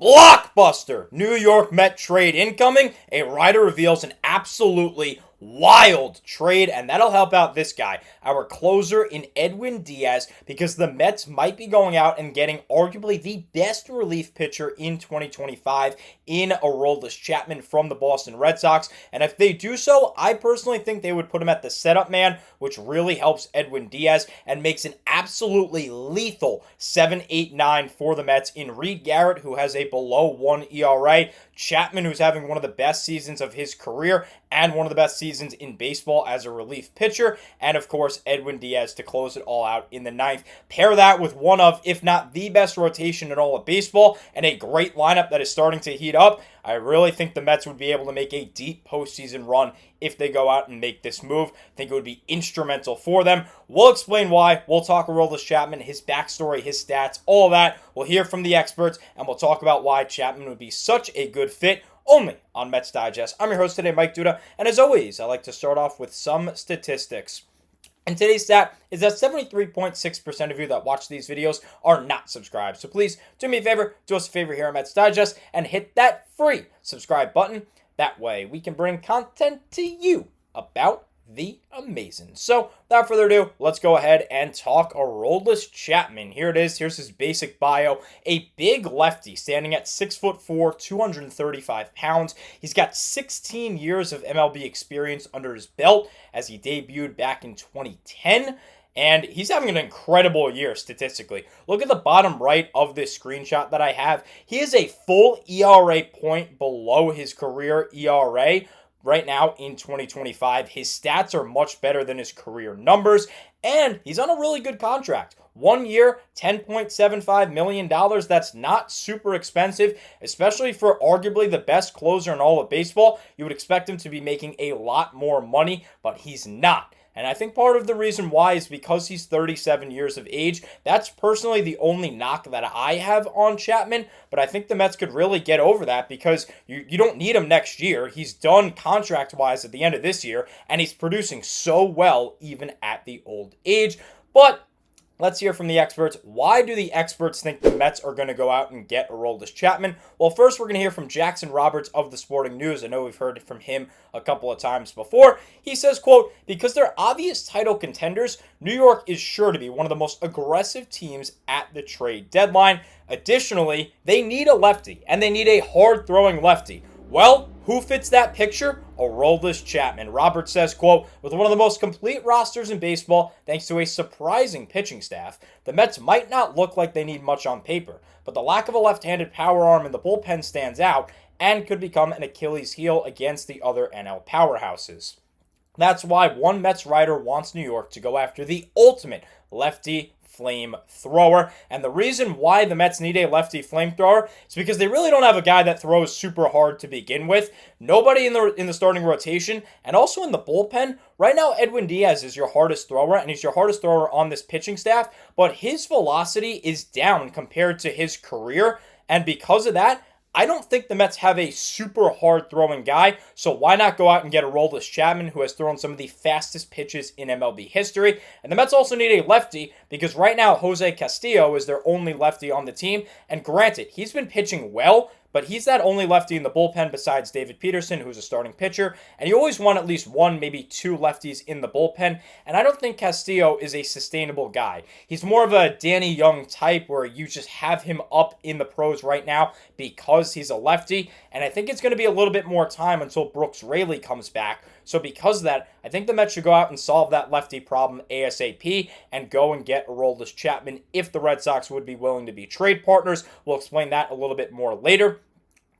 Blockbuster! New York Met trade incoming. A writer reveals an absolutely wild trade, and that'll help out this guy, our closer in Edwin Diaz, because the Mets might be going out and getting arguably the best relief pitcher in 2025 in Aroldis Chapman from the Boston Red Sox. And if they do so, I personally think they would put him at the setup man, which really helps Edwin Diaz and makes an absolutely lethal 7-8-9 for the Mets in Reed Garrett, who has a below 1 ERA, Chapman, who's having one of the best seasons of his career and one of the best seasons in baseball as a relief pitcher, and of course Edwin Diaz to close it all out in the ninth. Pair that with one of, if not the best rotation in all of baseball, and a great lineup that is starting to heat up. I really think the Mets would be able to make a deep postseason run if they go out and make this move. I think it would be instrumental for them. We'll explain why. We'll talk Aroldis Chapman, his backstory, his stats, all of that. We'll hear from the experts, and we'll talk about why Chapman would be such a good fit only on Mets Digest. I'm your host today, Mike Duda, and as always, I like to start off with some statistics. And today's stat is that 73.6% of you that watch these videos are not subscribed. So please do me a favor, do us a favor here on Mets Digest, and hit that free subscribe button. That way we can bring content to you about the amazing. So without further ado, let's go ahead and talk Aroldis Chapman. Here it is. Here's his basic bio. A big lefty standing at 6'4", 235 pounds. He's got 16 years of MLB experience under his belt as he debuted back in 2010. And he's having an incredible year statistically. Look at the bottom right of this screenshot that I have. He is a full ERA point below his career ERA. Right now in 2025, his stats are much better than his career numbers, and he's on a really good contract. 1 year, $10.75 million. That's not super expensive, especially for arguably the best closer in all of baseball. You would expect him to be making a lot more money, but he's not. And I think part of the reason why is because he's 37 years of age. That's personally the only knock that I have on Chapman, but I think the Mets could really get over that because you don't need him next year. He's done contract-wise at the end of this year, and he's producing so well even at the old age. But let's hear from the experts. Why do the experts think the Mets are going to go out and get Aroldis Chapman? Well, first we're going to hear from Jackson Roberts of the Sporting News. I know we've heard from him a couple of times before. He says, quote, because they're obvious title contenders, New York is sure to be one of the most aggressive teams at the trade deadline. Additionally, they need a lefty, and they need a hard-throwing lefty. Well, who fits that picture? Aroldis Chapman. Roberts says, quote, with one of the most complete rosters in baseball, thanks to a surprising pitching staff, the Mets might not look like they need much on paper, but the lack of a left-handed power arm in the bullpen stands out and could become an Achilles heel against the other NL powerhouses. That's why one Mets writer wants New York to go after the ultimate lefty flamethrower. And the reason why the Mets need a lefty flamethrower is because they really don't have a guy that throws super hard to begin with. Nobody in the starting rotation, and also in the bullpen. Right now, Edwin Diaz is your hardest thrower, and he's your hardest thrower on this pitching staff, but his velocity is down compared to his career, and because of that, I don't think the Mets have a super hard-throwing guy, so why not go out and get Aroldis Chapman, who has thrown some of the fastest pitches in MLB history? And the Mets also need a lefty, because right now Jose Castillo is their only lefty on the team, and granted, he's been pitching well, but he's that only lefty in the bullpen besides David Peterson, who's a starting pitcher, and you always want at least one, maybe two lefties in the bullpen, and I don't think Castillo is a sustainable guy. He's more of a Danny Young type where you just have him up in the pros right now because he's a lefty, and I think it's going to be a little bit more time until Brooks Raley comes back. So because of that, I think the Mets should go out and solve that lefty problem ASAP and go and get Aroldis Chapman if the Red Sox would be willing to be trade partners. We'll explain that a little bit more later.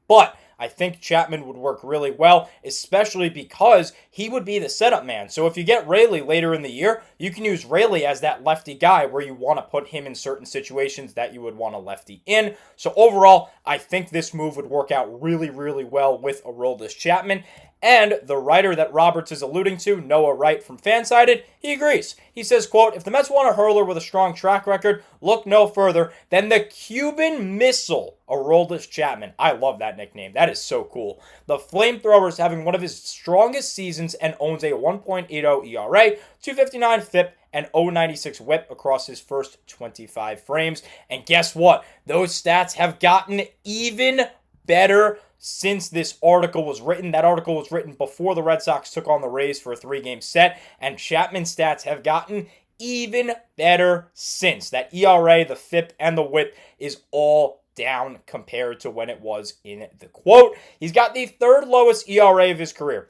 But I think Chapman would work really well, especially because he would be the setup man. So if you get Raley later in the year, you can use Raley as that lefty guy where you want to put him in certain situations that you would want a lefty in. So overall, I think this move would work out really, really well with Aroldis Chapman. And the writer that Roberts is alluding to, Noah Wright from Fansided, he agrees. He says, quote, if the Mets want a hurler with a strong track record, look no further than the Cuban Missile, Aroldis Chapman. I love that nickname. That is so cool. The flamethrower is having one of his strongest seasons and owns a 1.80 ERA, 259 FIP, and 0.96 whip across his first 25 frames. And guess what? Those stats have gotten even better since this article was written. That article was written before the Red Sox took on the Rays for a 3-game set, and Chapman's stats have gotten even better since. That ERA, the FIP, and the whip is all down compared to when it was in the quote. He's got the third lowest ERA of his career.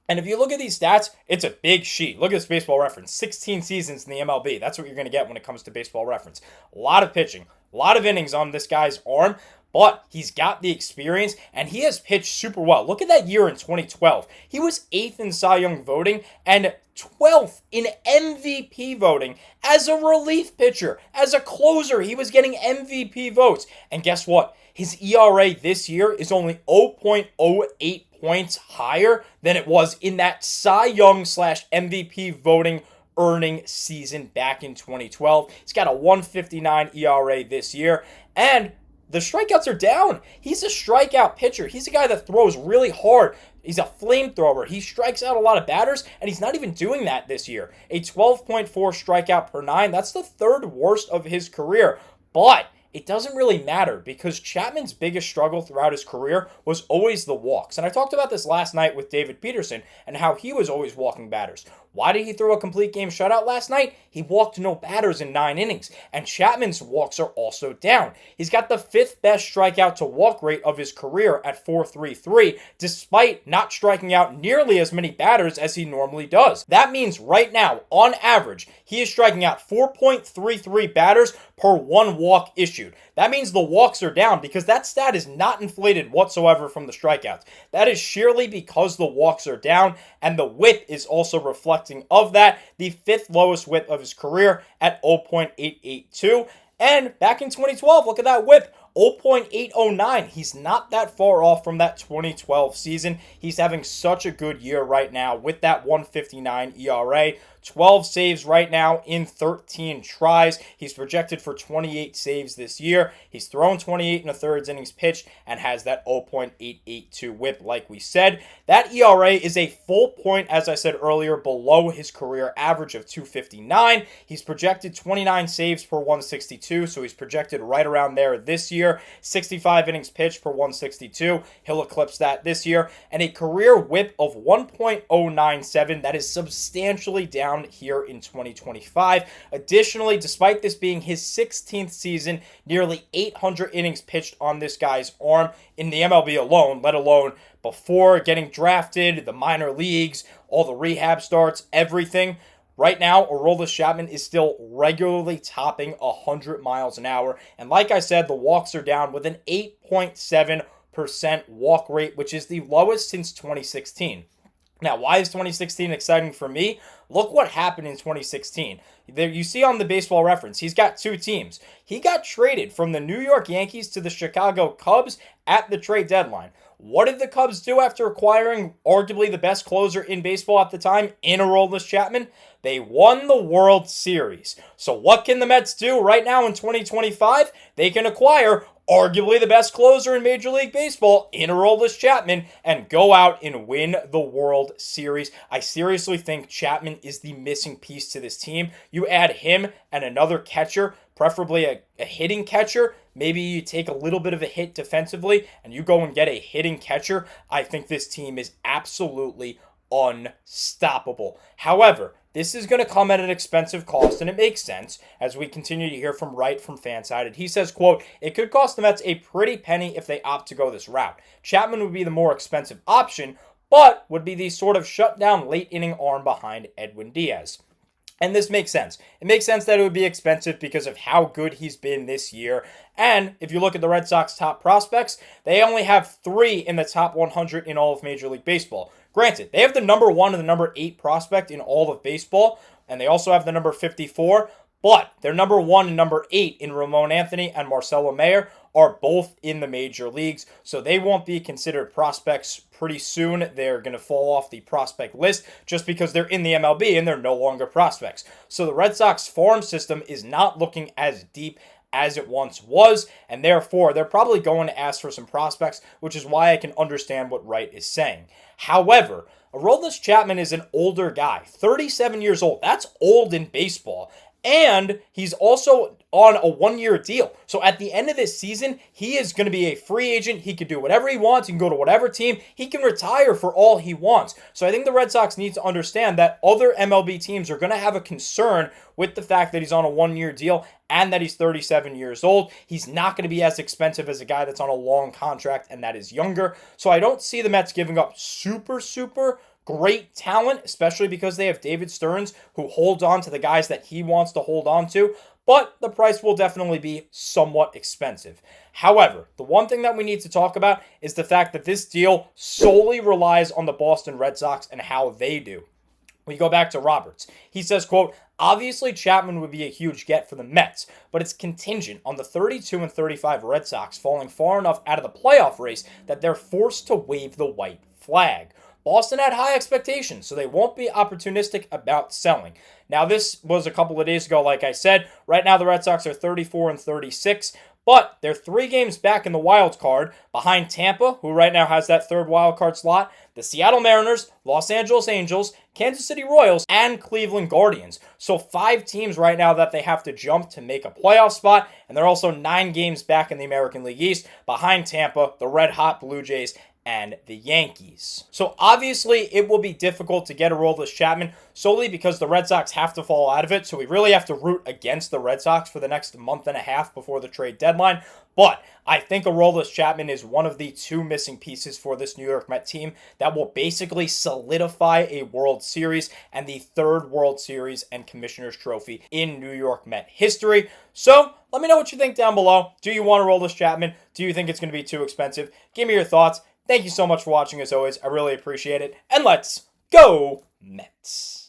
And if you look at these stats, it's a big sheet. Look at this Baseball Reference. 16 seasons in the MLB. That's what you're going to get when it comes to Baseball Reference. A lot of pitching, a lot of innings on this guy's arm, but he's got the experience, and he has pitched super well. Look at that year in 2012. He was 8th in Cy Young voting and 12th in MVP voting as a relief pitcher. As a closer, he was getting MVP votes. And guess what? His ERA this year is only 0.08 points higher than it was in that Cy Young / MVP voting earning season back in 2012. He's got a 159 ERA this year, and the strikeouts are down. He's a strikeout pitcher. He's a guy that throws really hard. He's a flamethrower. He strikes out a lot of batters, and he's not even doing that this year. A 12.4 strikeout per 9. That's the third worst of his career. But it doesn't really matter because Chapman's biggest struggle throughout his career was always the walks. And I talked about this last night with David Peterson and how he was always walking batters. Why did he throw a complete game shutout last night? He walked no batters in 9 innings, and Chapman's walks are also down. He's got the 5th best strikeout to walk rate of his career at 4.33, despite not striking out nearly as many batters as he normally does. That means right now, on average, he is striking out 4.33 batters per 1 walk issued. That means the walks are down because that stat is not inflated whatsoever from the strikeouts. That is sheerly because the walks are down, and the whip is also reflecting of that. The 5th lowest whip of his career at 0.882. And back in 2012, look at that whip. 0.809. He's not that far off from that 2012 season. He's having such a good year right now with that 159 ERA. 12 saves right now in 13 tries. He's projected for 28 saves this year. He's thrown 28 1/3 innings pitched and has that 0.882 whip like we said. That ERA is a full point, as I said earlier, below his career average of 259. He's projected 29 saves per 162, so he's projected right around there this year. 65 innings pitched per 162. He'll eclipse that this year. And a career whip of 1.097. That is substantially down here in 2025. Additionally, despite this being his 16th season, nearly 800 innings pitched on this guy's arm in the MLB alone, let alone before getting drafted, the minor leagues, all the rehab starts, everything. Right now, Aroldis Chapman is still regularly topping 100 miles an hour. And like I said, the walks are down with an 8.7% walk rate, which is the lowest since 2016. Now, why is 2016 exciting for me? Look what happened in 2016. There, you see on the Baseball Reference, he's got 2 teams. He got traded from the New York Yankees to the Chicago Cubs at the trade deadline. What did the Cubs do after acquiring arguably the best closer in baseball at the time in Aroldis Chapman? They won the World Series. So what can the Mets do right now in 2025? They can acquire arguably the best closer in Major League Baseball in Aroldis Chapman and go out and win the World Series. I seriously think Chapman is the missing piece to this team. You add him and another catcher, preferably a hitting catcher. Maybe you take a little bit of a hit defensively and you go and get a hitting catcher. I think this team is absolutely unstoppable. However, this is going to come at an expensive cost, and it makes sense as we continue to hear from Wright from Fansided. He says, quote, "It could cost the Mets a pretty penny if they opt to go this route. Chapman would be the more expensive option, but would be the sort of shutdown late inning arm behind Edwin Diaz." And this makes sense. It makes sense that it would be expensive because of how good he's been this year. And if you look at the Red Sox top prospects, they only have 3 in the top 100 in all of Major League Baseball. Granted, they have the number 1 and the number 8 prospect in all of baseball, and they also have the number 54, but their number 1 and number 8 in Ramon Anthony and Marcelo Mayer are both in the major leagues, so they won't be considered prospects pretty soon. They're going to fall off the prospect list just because they're in the MLB and they're no longer prospects. So the Red Sox farm system is not looking as deep as it once was, and therefore they're probably going to ask for some prospects, which is why I can understand what Wright is saying. However, Aroldis Chapman is an older guy, 37 years old. That's old in baseball. And he's also on a 1-year deal. So at the end of this season, he is going to be a free agent. He can do whatever he wants. He can go to whatever team. He can retire for all he wants. So I think the Red Sox need to understand that other MLB teams are going to have a concern with the fact that he's on a 1-year deal and that he's 37 years old. He's not going to be as expensive as a guy that's on a long contract and that is younger. So I don't see the Mets giving up super great talent, especially because they have David Stearns, who holds on to the guys that he wants to hold on to, but the price will definitely be somewhat expensive. However, the one thing that we need to talk about is the fact that this deal solely relies on the Boston Red Sox and how they do. We go back to Roberts. He says, quote, obviously Chapman would be a huge get for the Mets, but it's contingent on the 32 and 35 Red Sox falling far enough out of the playoff race that they're forced to wave the white flag. Boston had high expectations, so they won't be opportunistic about selling. Now, this was a couple of days ago, like I said. Right now, the Red Sox are 34 and 36, but they're 3 games back in the wild card behind Tampa, who right now has that third wild card slot, the Seattle Mariners, Los Angeles Angels, Kansas City Royals, and Cleveland Guardians. So 5 teams right now that they have to jump to make a playoff spot, and they're also 9 games back in the American League East behind Tampa, the Red Hot Blue Jays, and the Yankees. So obviously it will be difficult to get Aroldis Chapman solely because the Red Sox have to fall out of it. So we really have to root against the Red Sox for the next month and a half before the trade deadline. But I think Aroldis Chapman is one of the 2 missing pieces for this New York Mets team that will basically solidify a World Series and the 3rd World Series and Commissioner's Trophy in New York Mets history. So let me know what you think down below. Do you want Aroldis Chapman? Do you think it's going to be too expensive? Give me your thoughts. Thank you so much for watching as always. I really appreciate it. And let's go Mets.